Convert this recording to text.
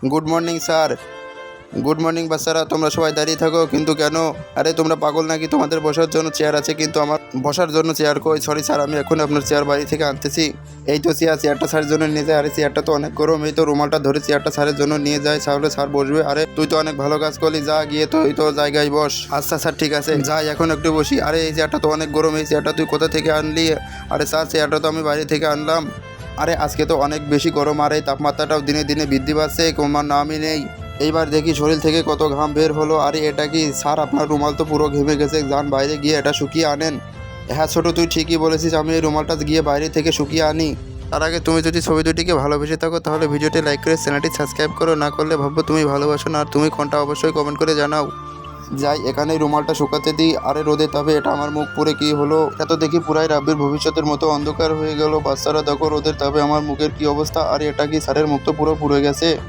Good morning sir. Good morning বাচ্চারা, তোমরা সবাই দাঁড়িয়ে থাকো। কিন্তু কেন? আরে তোমরা পাগল নাকি? তোমাদের বসার জন্য চেয়ার আছে, কিন্তু আমার বসার জন্য চেয়ার কই? সরি স্যার, আমি এখন আপনার চেয়ার বাড়ি থেকে আনতেছি। এই তো চেয়ারটা স্যারের জন্য নিয়ে যায়। আরে চেয়ারটা তো অনেক গরম, এই তো রুমালটা ধরে চেয়ারটা স্যারের জন্য নিয়ে যায়, তাহলে স্যার বসবে। আরে তুই তো অনেক ভালো কাজ করলি, যা গিয়ে তো এই তো জায়গায় বস। আচ্ছা স্যার, ঠিক আছে, যাই এখন একটু বসি। আরে এই চেয়ারটা তো অনেক গরম, এই চেয়ারটা তুই কোথা থেকে আনলি? আরে স্যার, চেয়ারটা তো আমি বাইরে থেকে আনলাম। আরে আজকে তো অনেক বেশি গরম, আর এই তাপমাত্রাটাও দিনে দিনে বৃদ্ধি পাচ্ছে, কমার নামই নেই। এইবার দেখি শরীর থেকে কত ঘাম বের হলো। আরে এটা কি স্যার? আপনার রুমাল তো পুরো ঘেমে গেছে, যান বাইরে গিয়ে এটা শুকিয়ে আনেন। হ্যাঁ ছোটো, তুই ঠিকই বলেছিস, আমি এই রুমালটা গিয়ে বাইরে থেকে শুকিয়ে আনি। তার আগে তুমি যদি ছবি দুটিকে ভালোবেসে থাকো তাহলে ভিডিওটি লাইক করে চ্যানেলটি সাবস্ক্রাইব করো, না করলে ভাববো তুমি ভালোবাসো না। আর তুমি কোনটা অবশ্যই কমেন্ট করে জানাও। যাই এখানেই রুমালটা শুকাতে দিই। আরে রোদে তবে এটা আমার মুখ পুরে কি হলো? এটা তো দেখি পুরাই রাব্বির ভবিষ্যতের মতো অন্ধকার হয়ে গেল। বাচ্চারা দেখো রোদের তবে আমার মুখের কি অবস্থা। আর এটা কি স্যারের মুখ তো পুরো পুড়ে গেছে।